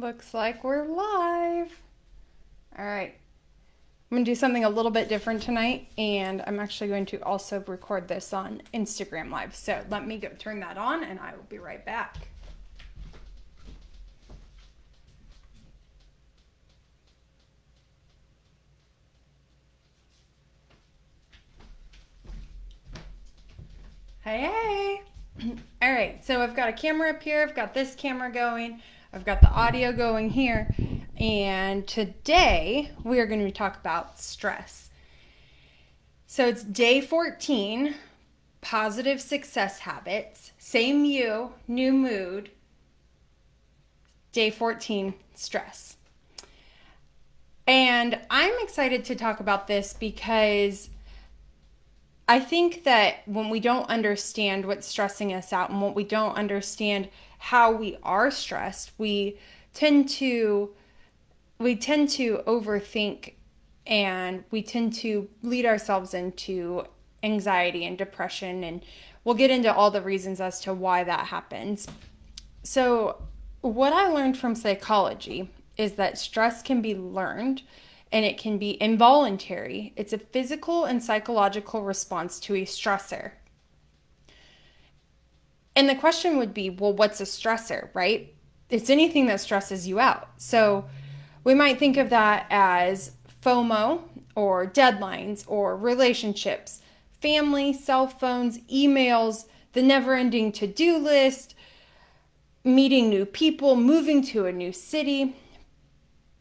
Looks like we're live. All right. I'm going to do something a little bit different tonight, and I'm actually going to also record this on Instagram Live. So let me go turn that on, and I will be right back. Hey. All right, so I've got a camera up here. I've got this camera going. I've got the audio going here. And today we are going to talk about stress. So it's day 14, positive success habits. Same you, new mood. Day 14, stress. And I'm excited to talk about this because I think that when we don't understand what's stressing us out and when we don't understand how we are stressed, we tend to overthink, and we tend to lead ourselves into anxiety and depression, and we'll get into all the reasons as to why that happens. So, what I learned from psychology is that stress can be learned and it can be involuntary. It's a physical and psychological response to a stressor. And the question would be, well, what's a stressor, right? It's anything that stresses you out. So we might think of that as FOMO or deadlines or relationships, family, cell phones, emails, the never-ending to-do list, meeting new people, moving to a new city,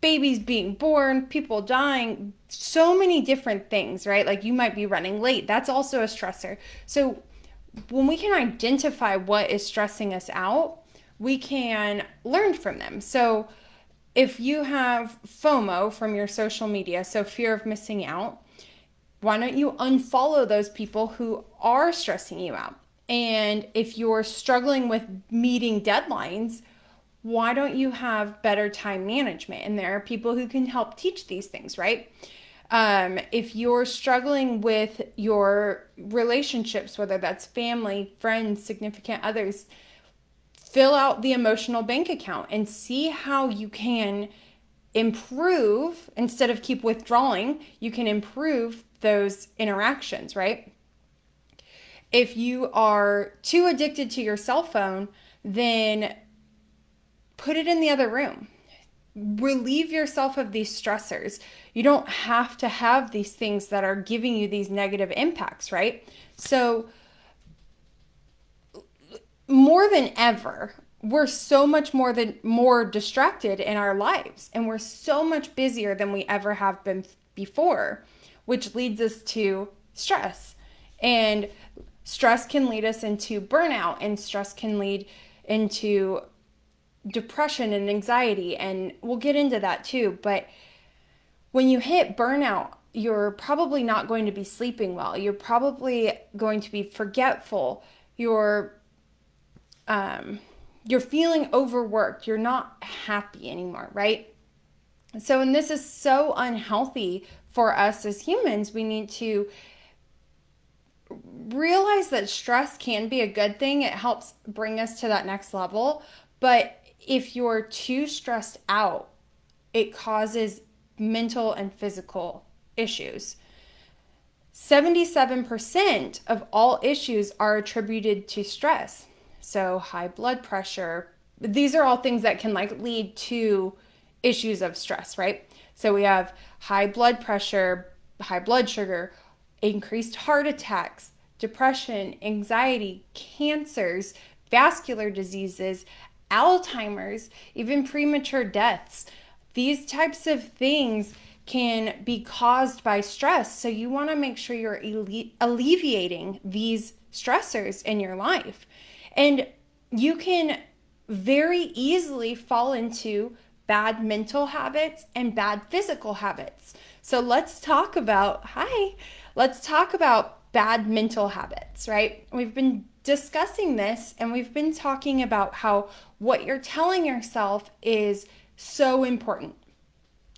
babies being born, people dying, so many different things, right? Like you might be running late. That's also a stressor. So when we can identify what is stressing us out, we can learn from them. So if you have FOMO from your social media, so fear of missing out, why don't you unfollow those people who are stressing you out? And if you're struggling with meeting deadlines, why don't you have better time management? And there are people who can help teach these things, right? If you're struggling with your relationships, whether that's family, friends, significant others, fill out the emotional bank account and see how you can improve. Instead of keep withdrawing, you can improve those interactions, right? If you are too addicted to your cell phone, then put it in the other room. Relieve yourself of these stressors. You don't have to have these things that are giving you these negative impacts, right? So more than ever, we're so much more distracted in our lives, and we're so much busier than we ever have been before, which leads us to stress. And stress can lead us into burnout, and stress can lead into depression and anxiety, and we'll get into that too. But when you hit burnout, you're probably not going to be sleeping well. You're probably going to be forgetful. You're feeling overworked. You're not happy anymore, right? So, and this is so unhealthy for us as humans. We need to realize that stress can be a good thing. It helps bring us to that next level. But if you're too stressed out, it causes mental and physical issues. 77% of all issues are attributed to stress. So high blood pressure, these are all things that can lead to issues of stress, right? So we have high blood pressure, high blood sugar, increased heart attacks, depression, anxiety, cancers, vascular diseases, Alzheimer's, even premature deaths. These types of things can be caused by stress. So you want to make sure you're alleviating these stressors in your life. And you can very easily fall into bad mental habits and bad physical habits. So let's talk about bad mental habits, right? We've been discussing this, and we've been talking about how what you're telling yourself is so important.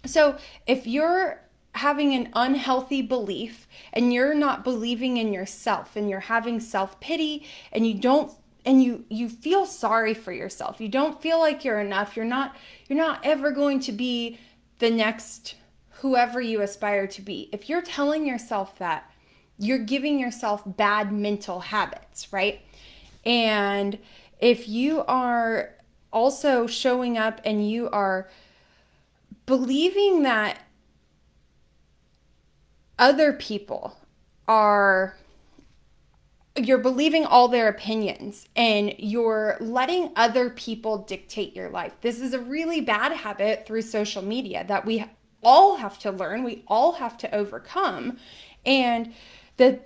So if you're having an unhealthy belief and you're not believing in yourself, and you're having self-pity, and you don't and you feel sorry for yourself. You don't feel like you're enough. You're not ever going to be the next whoever you aspire to be. If you're telling yourself that, you're giving yourself bad mental habits, right? And if you are also showing up and you are believing that other people are, you're believing all their opinions and you're letting other people dictate your life. This is a really bad habit through social media that we all have to learn, we all have to overcome. And the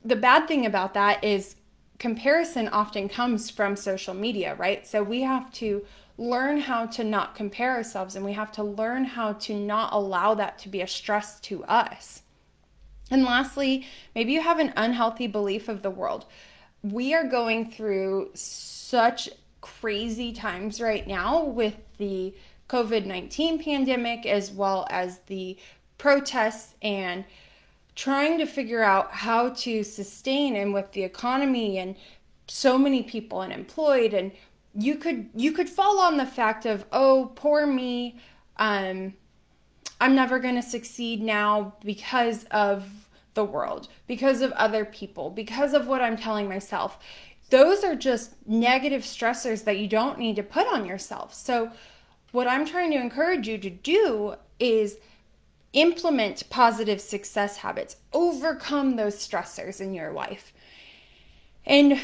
bad thing about that is comparison often comes from social media, right? So we have to learn how to not compare ourselves, and we have to learn how to not allow that to be a stress to us. And lastly, maybe you have an unhealthy belief of the world. We are going through such crazy times right now with the COVID-19 pandemic, as well as the protests, and trying to figure out how to sustain, and with the economy and so many people unemployed, and you could fall on the fact of, oh, poor me, I'm never going to succeed now because of the world, because of other people, because of what I'm telling myself. Those are just negative stressors that you don't need to put on yourself. So what I'm trying to encourage you to do is implement positive success habits, overcome those stressors in your life. And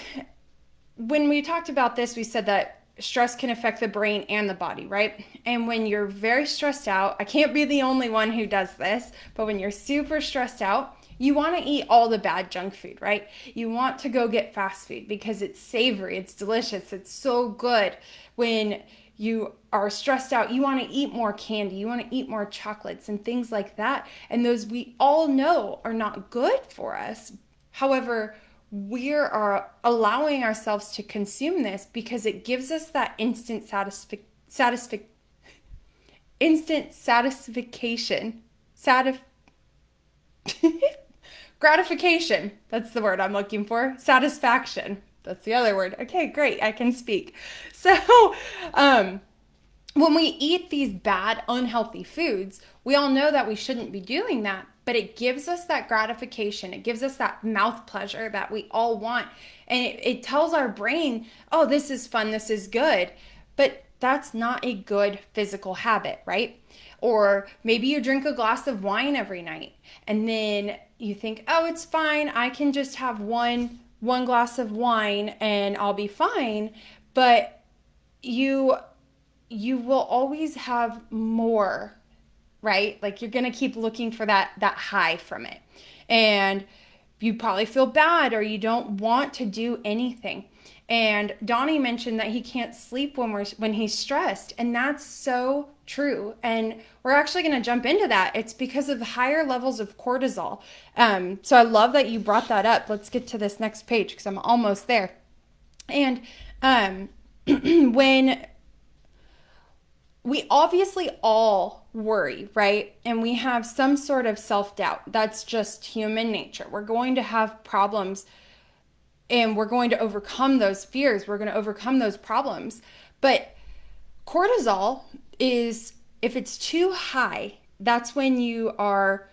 when we talked about this, we said that stress can affect the brain and the body, right? And when you're very stressed out, I can't be the only one who does this, but when you're super stressed out, you want to eat all the bad junk food, right? You want to go get fast food because it's savory, it's delicious, it's so good. When you are stressed out, you want to eat more candy, you want to eat more chocolates and things like that. And those we all know are not good for us. However, we are allowing ourselves to consume this because it gives us that instant gratification. That's the word I'm looking for. Satisfaction. That's the other word. Okay, great. I can speak. So, when we eat these bad, unhealthy foods, we all know that we shouldn't be doing that, but it gives us that gratification. It gives us that mouth pleasure that we all want. And it tells our brain, oh, this is fun, this is good. But that's not a good physical habit, right? Or maybe you drink a glass of wine every night and then you think, oh, it's fine. I can just have one glass of wine and I'll be fine. But you will always have more, right? Like you're going to keep looking for that high from it. And you probably feel bad or you don't want to do anything. And Donnie mentioned that he can't sleep when he's stressed, and that's so true. And we're actually going to jump into that. It's because of higher levels of cortisol. So I love that you brought that up. Let's get to this next page because I'm almost there. And when we obviously all worry, right? And we have some sort of self-doubt. That's just human nature. We're going to have problems and we're going to overcome those fears. We're going to overcome those problems. But cortisol is, if it's too high, that's when you are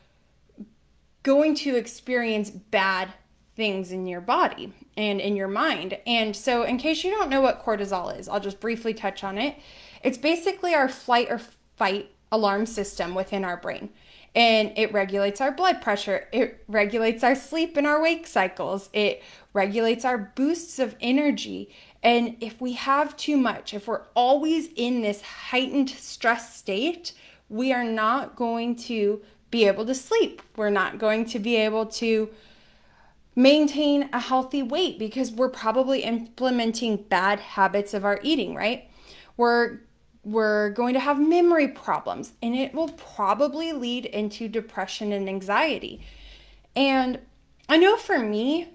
going to experience bad things in your body and in your mind. And so in case you don't know what cortisol is, I'll just briefly touch on it. It's basically our flight or fight alarm system within our brain. And it regulates our blood pressure. It regulates our sleep and our wake cycles. It regulates our boosts of energy. And if we have too much, if we're always in this heightened stress state, we are not going to be able to sleep. We're not going to be able to maintain a healthy weight because we're probably implementing bad habits of our eating, right? We're going to have memory problems, and it will probably lead into depression and anxiety. And I know for me,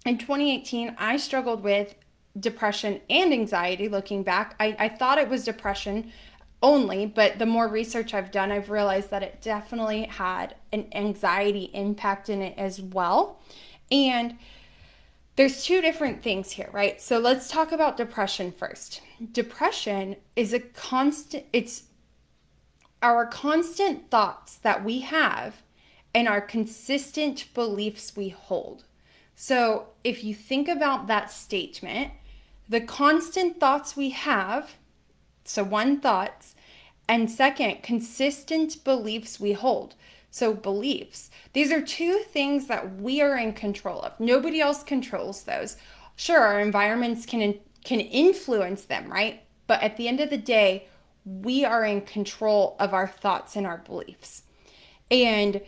in 2018, I struggled with depression and anxiety. Looking back, I thought it was depression only, but the more research I've done, I've realized that it definitely had an anxiety impact in it as well. And there's two different things here, right? So let's talk about depression first. Depression is it's our constant thoughts that we have and our consistent beliefs we hold. So if you think about that statement, the constant thoughts we have, so one, thoughts, and second, consistent beliefs we hold. So beliefs. These are two things that we are in control of. Nobody else controls those. Sure, our environments can influence them, right? But at the end of the day, we are in control of our thoughts and our beliefs. And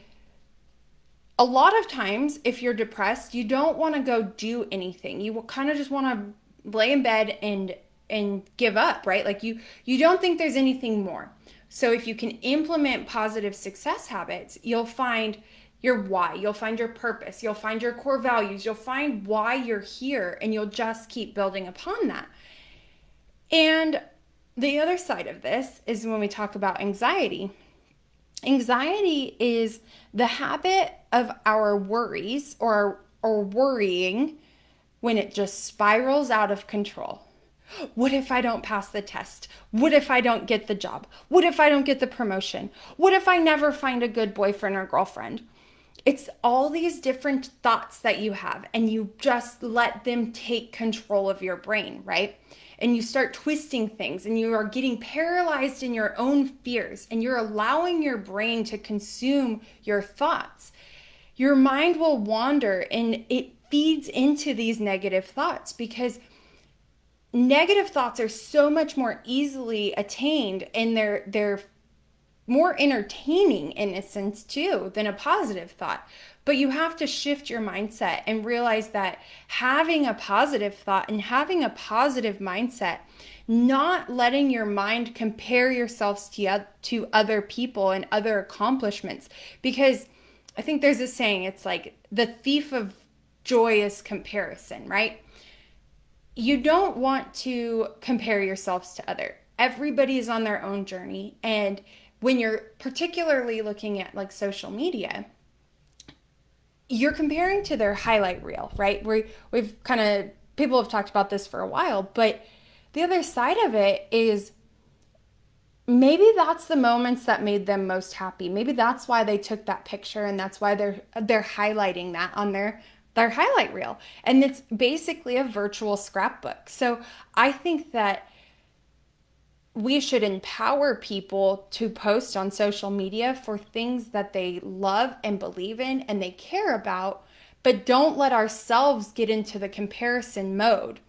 a lot of times, if you're depressed, you don't want to go do anything. You kind of just want to lay in bed and give up, right? Like you don't think there's anything more. So if you can implement positive success habits, you'll find your why, you'll find your purpose, you'll find your core values, you'll find why you're here, and you'll just keep building upon that. And the other side of this is when we talk about anxiety. Anxiety is the habit of our worries or worrying when it just spirals out of control. What if I don't pass the test? What if I don't get the job? What if I don't get the promotion? What if I never find a good boyfriend or girlfriend? It's all these different thoughts that you have, and you just let them take control of your brain, right? And you start twisting things, and you are getting paralyzed in your own fears, and you're allowing your brain to consume your thoughts. Your mind will wander, and it feeds into these negative thoughts because negative thoughts are so much more easily attained, and they're more entertaining in a sense too than a positive thought. But you have to shift your mindset and realize that having a positive thought and having a positive mindset, not letting your mind compare yourselves to other people and other accomplishments, because I think there's a saying, it's like the thief of joy is comparison, right? You don't want to compare yourselves to others. Everybody is on their own journey. And when you're particularly looking at like social media, you're comparing to their highlight reel, right? People have talked about this for a while, but the other side of it is maybe that's the moments that made them most happy. Maybe that's why they took that picture, and that's why they're highlighting that on their highlight reel. And it's basically a virtual scrapbook. So I think that we should empower people to post on social media for things that they love and believe in and they care about, but don't let ourselves get into the comparison mode.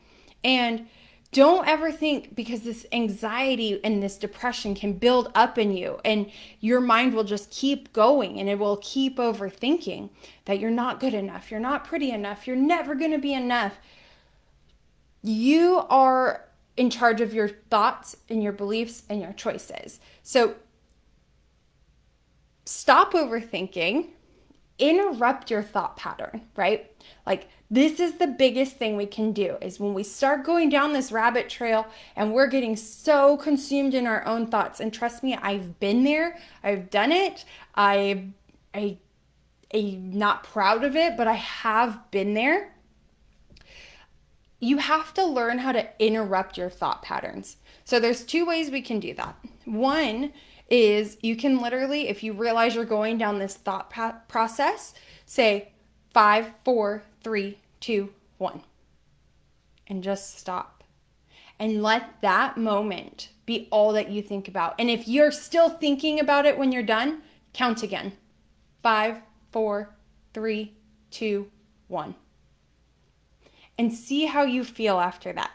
And don't ever think, because this anxiety and this depression can build up in you and your mind will just keep going and it will keep overthinking that you're not good enough, you're not pretty enough, you're never going to be enough. You are in charge of your thoughts and your beliefs and your choices. So stop overthinking, interrupt your thought pattern, right? Like, this is the biggest thing we can do, is when we start going down this rabbit trail and we're getting so consumed in our own thoughts. And trust me, I've been there. I've done it. I'm not proud of it, but I have been there. You have to learn how to interrupt your thought patterns. So there's two ways we can do that. One is you can literally, if you realize you're going down this thought process, say 5, 4, 3, 2, 1, and just stop. And let that moment be all that you think about. And if you're still thinking about it when you're done, count again. 5, 4, 3, 2, 1. And see how you feel after that.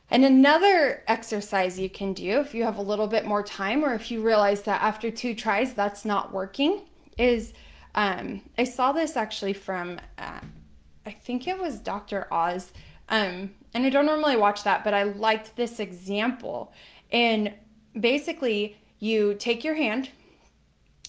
And another exercise you can do if you have a little bit more time, or if you realize that after 2 tries that's not working, is I saw this actually from, I think it was Dr. Oz. And I don't normally watch that, but I liked this example. And basically, you take your hand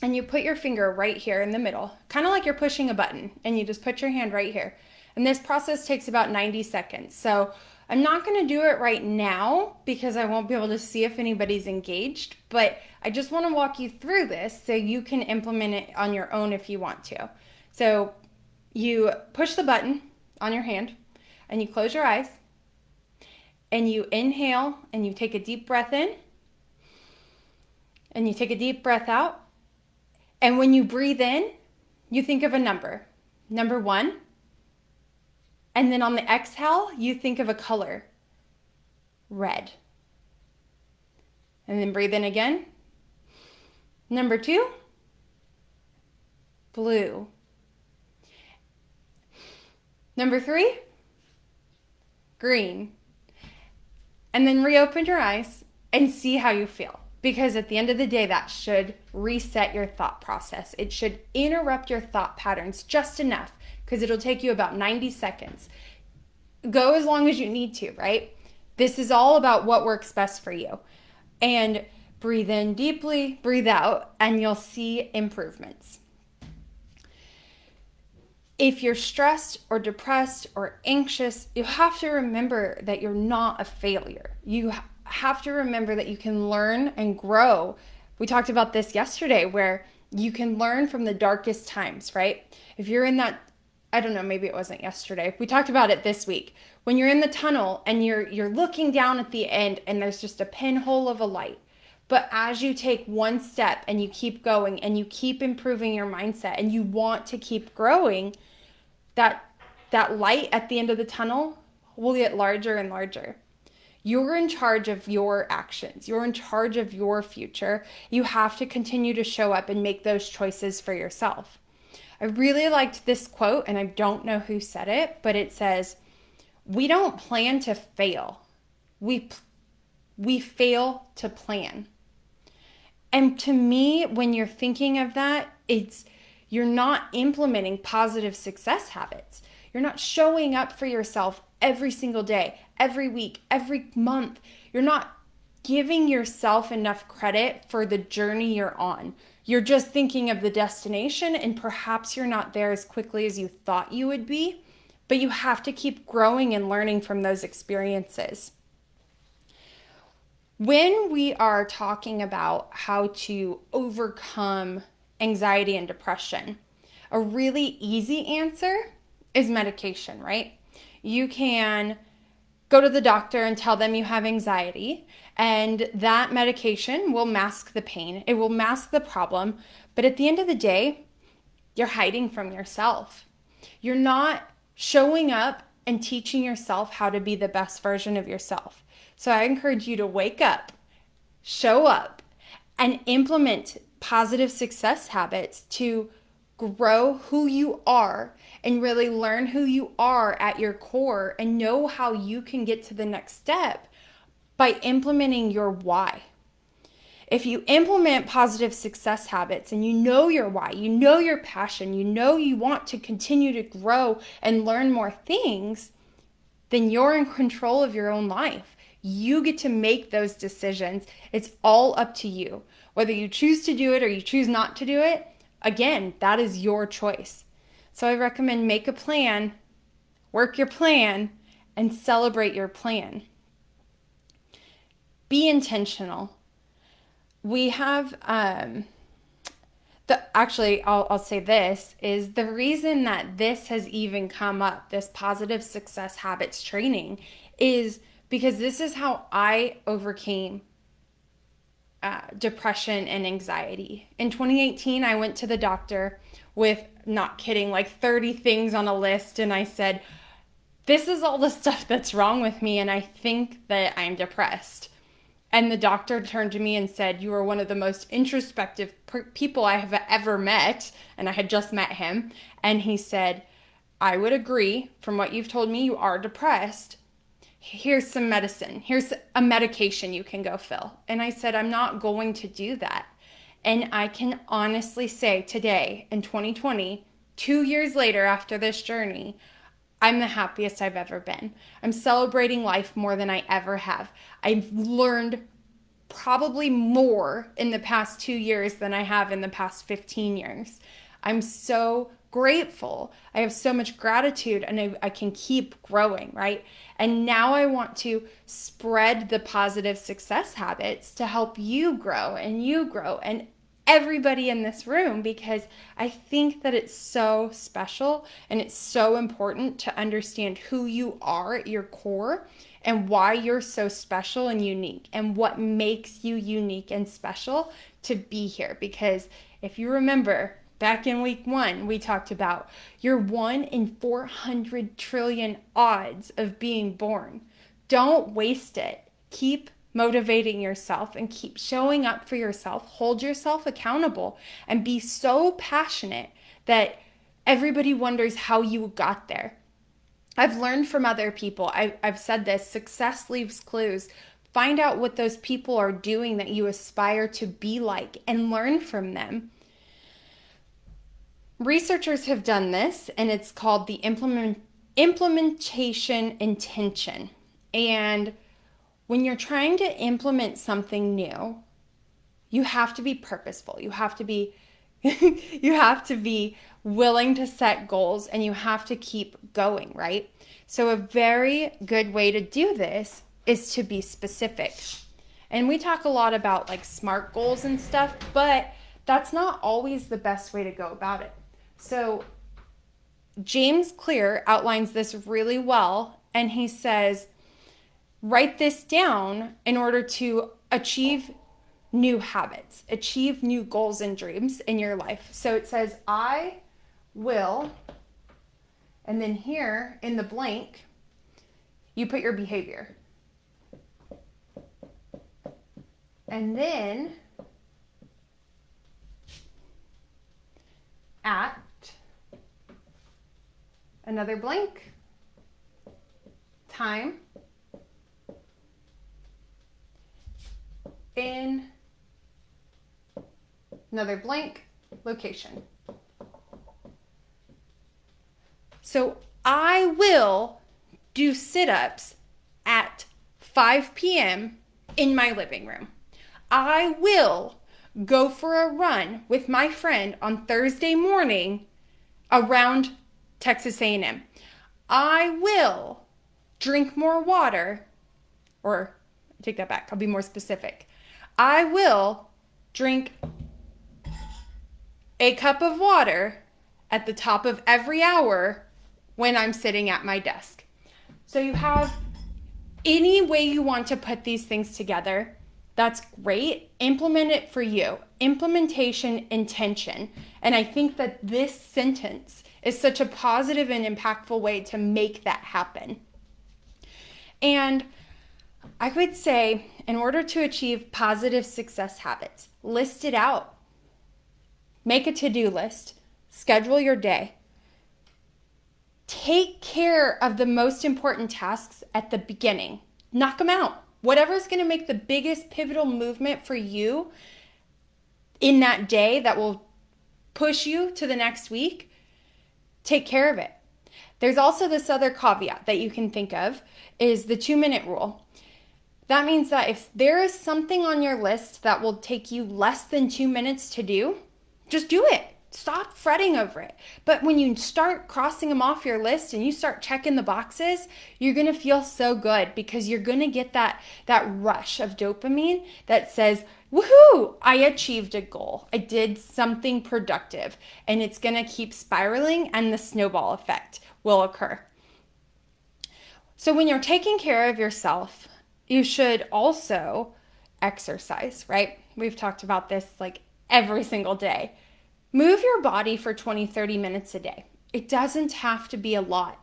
and you put your finger right here in the middle, kind of like you're pushing a button, and you just put your hand right here. And this process takes about 90 seconds. So I'm not going to do it right now because I won't be able to see if anybody's engaged, but I just want to walk you through this so you can implement it on your own if you want to. So you push the button, on your hand and you close your eyes and you inhale and you take a deep breath in and you take a deep breath out. And when you breathe in, you think of a number 1. And then on the exhale, you think of a color, red. And then breathe in again. Number 2, blue. Number 3, green. And then reopen your eyes and see how you feel. Because at the end of the day, that should reset your thought process. It should interrupt your thought patterns just enough, because it'll take you about 90 seconds. Go as long as you need to, right? This is all about what works best for you. And breathe in deeply, breathe out, and you'll see improvements. If you're stressed or depressed or anxious, you have to remember that you're not a failure. You have to remember that you can learn and grow. We talked about this yesterday, where you can learn from the darkest times, right? If you're in that, I don't know, maybe it wasn't yesterday. We talked about it this week. When you're in the tunnel and you're looking down at the end and there's just a pinhole of a light. But as you take one step and you keep going and you keep improving your mindset and you want to keep growing, that light at the end of the tunnel will get larger and larger. You're in charge of your actions. You're in charge of your future. You have to continue to show up and make those choices for yourself. I really liked this quote, and I don't know who said it, but it says, "We don't plan to fail. We fail to plan." And to me, when you're thinking of that, you're not implementing positive success habits. You're not showing up for yourself every single day, every week, every month. You're not giving yourself enough credit for the journey you're on. You're just thinking of the destination, and perhaps you're not there as quickly as you thought you would be, but you have to keep growing and learning from those experiences. When we are talking about how to overcome anxiety and depression, a really easy answer is medication, right? You can go to the doctor and tell them you have anxiety, and that medication will mask the pain. It will mask the problem, but at the end of the day, you're hiding from yourself. You're not showing up and teaching yourself how to be the best version of yourself. So I encourage you to wake up, show up, and implement positive success habits to grow who you are and really learn who you are at your core and know how you can get to the next step by implementing your why. If you implement positive success habits and you know your why, you know your passion, you know you want to continue to grow and learn more things, then you're in control of your own life. You get to make those decisions. It's all up to you. Whether you choose to do it or you choose not to do it, again, that is your choice. So I recommend make a plan, work your plan, and celebrate your plan. Be intentional. We have, I'll say this, is the reason that this has even come up, this positive success habits training, is because this is how I overcame depression and anxiety. In 2018, I went to the doctor with, not kidding, like 30 things on a list, and I said, this is all the stuff that's wrong with me, and I think that I'm depressed. And the doctor turned to me and said, "You are one of the most introspective people I have ever met." And I had just met him. And he said, "I would agree. From what you've told me, you are depressed. Here's some medicine. Here's a medication you can go fill." And I said, "I'm not going to do that." And I can honestly say today, in 2020, 2 years later after this journey, I'm the happiest I've ever been. I'm celebrating life more than I ever have. I've learned probably more in the past 2 years than I have in the past 15 years. I'm so grateful. I have so much gratitude, and I can keep growing, right? And now I want to spread the positive success habits to help you grow and everybody in this room because I think that it's so special and it's so important to understand who you are at your core and why you're so special and unique and what makes you unique and special to be here. Because if you remember, back in week 1, we talked about your 1 in 400 trillion odds of being born. Don't waste it. Keep motivating yourself and keep showing up for yourself. Hold yourself accountable and be so passionate that everybody wonders how you got there. I've learned from other people. I've said this, success leaves clues. Find out what those people are doing that you aspire to be like and learn from them. Researchers have done this, and it's called the implementation intention. And when you're trying to implement something new, you have to be purposeful. You have to be you have to be willing to set goals, and you have to keep going, right? So a very good way to do this is to be specific. And we talk a lot about like SMART goals and stuff, but that's not always the best way to go about it. So James Clear outlines this really well, and he says, write this down in order to achieve new habits, achieve new goals and dreams in your life. So it says, I will, and then here in the blank, you put your behavior. And then at another blank, time, in another blank, location. So I will do sit-ups at 5 p.m. in my living room. I will go for a run with my friend on Thursday morning around Texas A&M. I will drink more water, or take that back, I'll be more specific. I will drink a cup of water at the top of every hour when I'm sitting at my desk. So you have any way you want to put these things together. That's great. Implement it for you. Implementation intention. And I think that this sentence is such a positive and impactful way to make that happen. And I would say, in order to achieve positive success habits, list it out. Make a to-do list. Schedule your day. Take care of the most important tasks at the beginning. Knock them out. Whatever's going to make the biggest pivotal movement for you in that day that will push you to the next week, take care of it. There's also this other caveat that you can think of is the 2-minute rule. That means that if there is something on your list that will take you less than 2 minutes to do, just do it. Stop fretting over it. But when you start crossing them off your list and you start checking the boxes, you're going to feel so good because you're going to get that rush of dopamine that says, woohoo, I achieved a goal. I did something productive. And it's going to keep spiraling and the snowball effect will occur. So when you're taking care of yourself, you should also exercise, right? We've talked about this like every single day. Move your body for 20-30 minutes a day. It doesn't have to be a lot.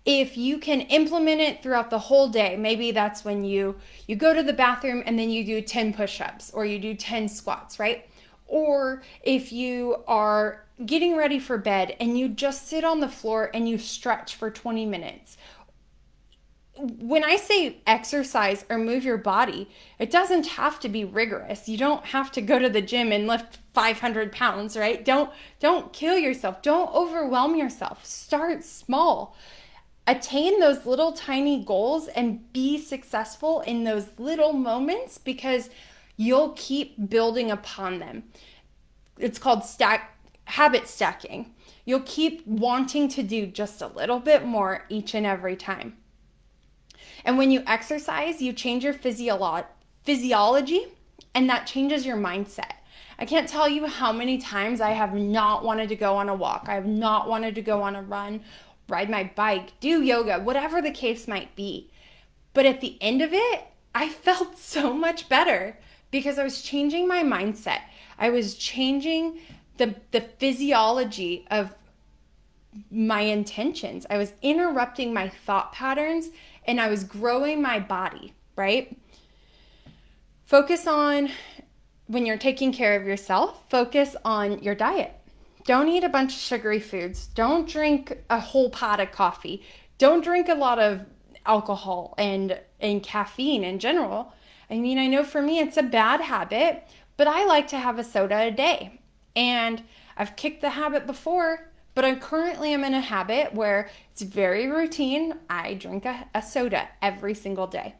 If you can implement it throughout the whole day, maybe that's when you go to the bathroom and then you do 10 push-ups or you do 10 squats, right? Or if you are getting ready for bed and you just sit on the floor and you stretch for 20 minutes. When I say exercise or move your body, it doesn't have to be rigorous. You don't have to go to the gym and lift 500 pounds, right? Don't kill yourself. Don't overwhelm yourself. Start small. Attain those little tiny goals and be successful in those little moments because you'll keep building upon them. It's called habit stacking. You'll keep wanting to do just a little bit more each and every time. And when you exercise, you change your physiology And that changes your mindset. I can't tell you how many times I have not wanted to go on a walk. I have not wanted to go on a run, ride my bike, do yoga, whatever the case might be. But at the end of it, I felt so much better because I was changing my mindset. I was changing the physiology of my intentions. I was interrupting my thought patterns and I was growing my body, right? Focus on, when you're taking care of yourself, focus on your diet. Don't eat a bunch of sugary foods. Don't drink a whole pot of coffee. Don't drink a lot of alcohol and caffeine in general. I mean, I know for me it's a bad habit, but I like to have a soda a day. And I've kicked the habit before, but I currently am in a habit where it's very routine. I drink a soda every single day.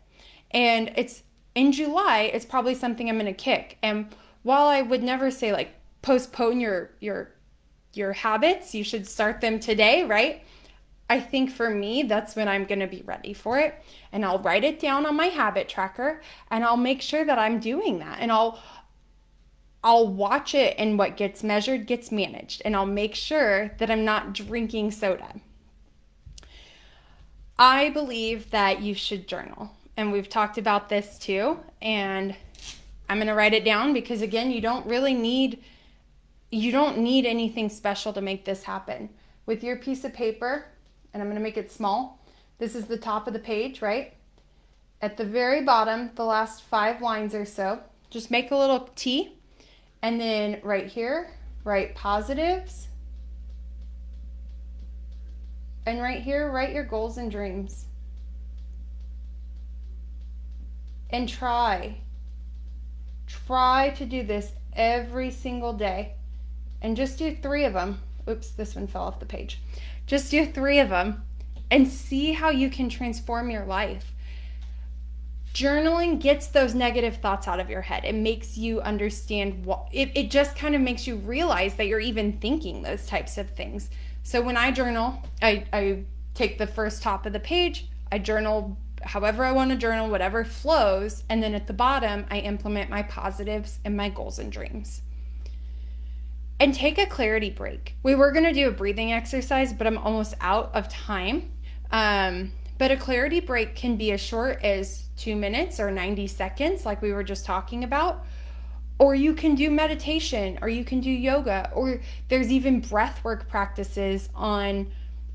And it's in July, it's probably something I'm going to kick. And while I would never say like postpone your habits, you should start them today, right? I think for me, that's when I'm going to be ready for it. And I'll write it down on my habit tracker and I'll make sure that I'm doing that. And I'll watch it, and what gets measured gets managed. And I'll make sure that I'm not drinking soda. I believe that you should journal. And we've talked about this too. And I'm going to write it down because, again, you don't need anything special to make this happen. With your piece of paper, and I'm going to make it small. This is the top of the page, right? At the very bottom, the last 5 lines or so, just make a little T. And then right here, write positives. And right here, write your goals and dreams. And try to do this every single day. And just do 3 of them. Oops, this one fell off the page. Just do 3 of them and see how you can transform your life. Journaling gets those negative thoughts out of your head. It makes you understand it just kind of makes you realize that you're even thinking those types of things. So when I journal, I take the first top of the page, I journal however I want to journal, whatever flows, and then at the bottom, I implement my positives and my goals and dreams. And take a clarity break. We were going to do a breathing exercise, but I'm almost out of time. But a clarity break can be as short as 2 minutes or 90 seconds, like we were just talking about. Or you can do meditation, or you can do yoga, or there's even breath work practices on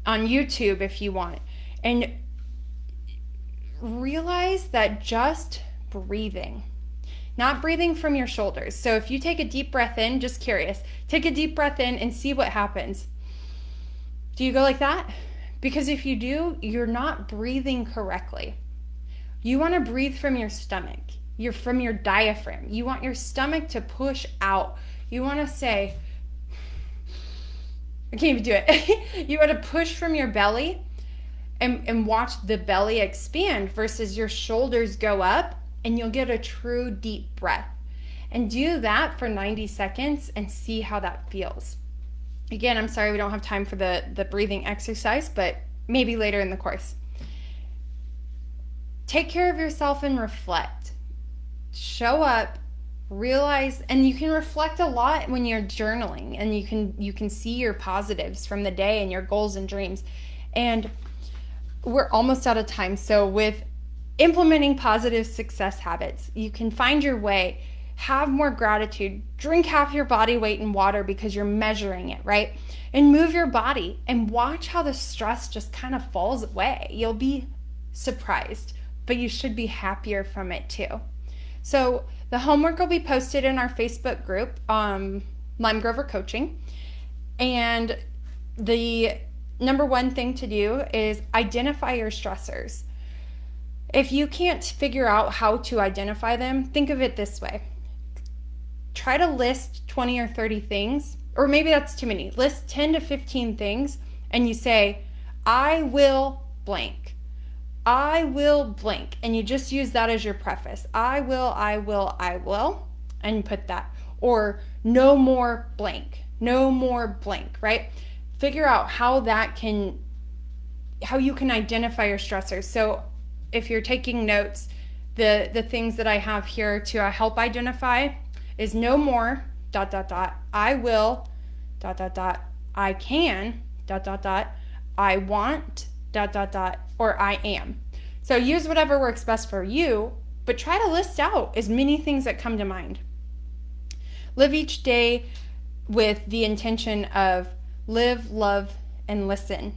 YouTube if you want. And realize that just breathing, not breathing from your shoulders. So if you take a deep breath in, just curious, take a deep breath in and see what happens. Do you go like that? Because if you do, you're not breathing correctly. You want to breathe from your stomach. You're from your diaphragm. You want your stomach to push out. You want to say, I can't even do it. You want to push from your belly and watch the belly expand versus your shoulders go up, and you'll get a true deep breath. And do that for 90 seconds and see how that feels. Again, I'm sorry we don't have time for the breathing exercise, but maybe later in the course. Take care of yourself and reflect. Show up, realize, and you can reflect a lot when you're journaling, and you can see your positives from the day and your goals and dreams. And we're almost out of time. So with implementing positive success habits, you can find your way. Have more gratitude. Drink half your body weight in water because you're measuring it, right? And move your body and watch how the stress just kind of falls away. You'll be surprised, but you should be happier from it too. So the homework will be posted in our Facebook group, Limegrover Coaching. And the number one thing to do is identify your stressors. If you can't figure out how to identify them, think of it this way. Try to list 20 or 30 things, or maybe that's too many. List 10 to 15 things, and you say, I will blank. I will blank. And you just use that as your preface. I will, and you put that. Or no more blank. No more blank, right? Figure out how you can identify your stressors. So if you're taking notes, the things that I have here to help identify is no more, I will, I can, I want, or I am. So use whatever works best for you, but try to list out as many things that come to mind. Live each day with the intention of live, love, and listen,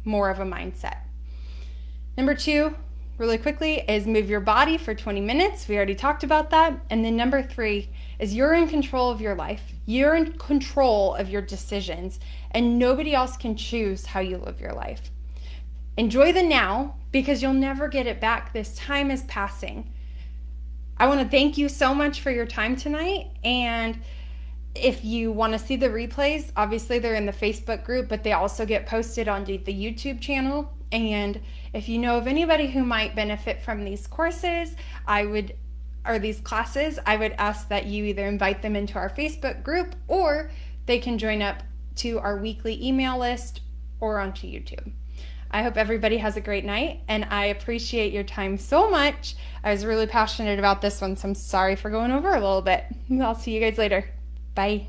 more of a mindset. Number 2, really quickly, is move your body for 20 minutes. We already talked about that. And then number 3 is you're in control of your life. You're in control of your decisions, and nobody else can choose how you live your life. Enjoy the now, because you'll never get it back. This time is passing. I want to thank you so much for your time tonight. And if you want to see the replays, obviously they're in the Facebook group, but they also get posted on the YouTube channel. And if you know of anybody who might benefit from these courses, these classes, I would ask that you either invite them into our Facebook group, or they can join up to our weekly email list or onto YouTube. I hope everybody has a great night, and I appreciate your time so much. I was really passionate about this one, so I'm sorry for going over a little bit. I'll see you guys later. Bye.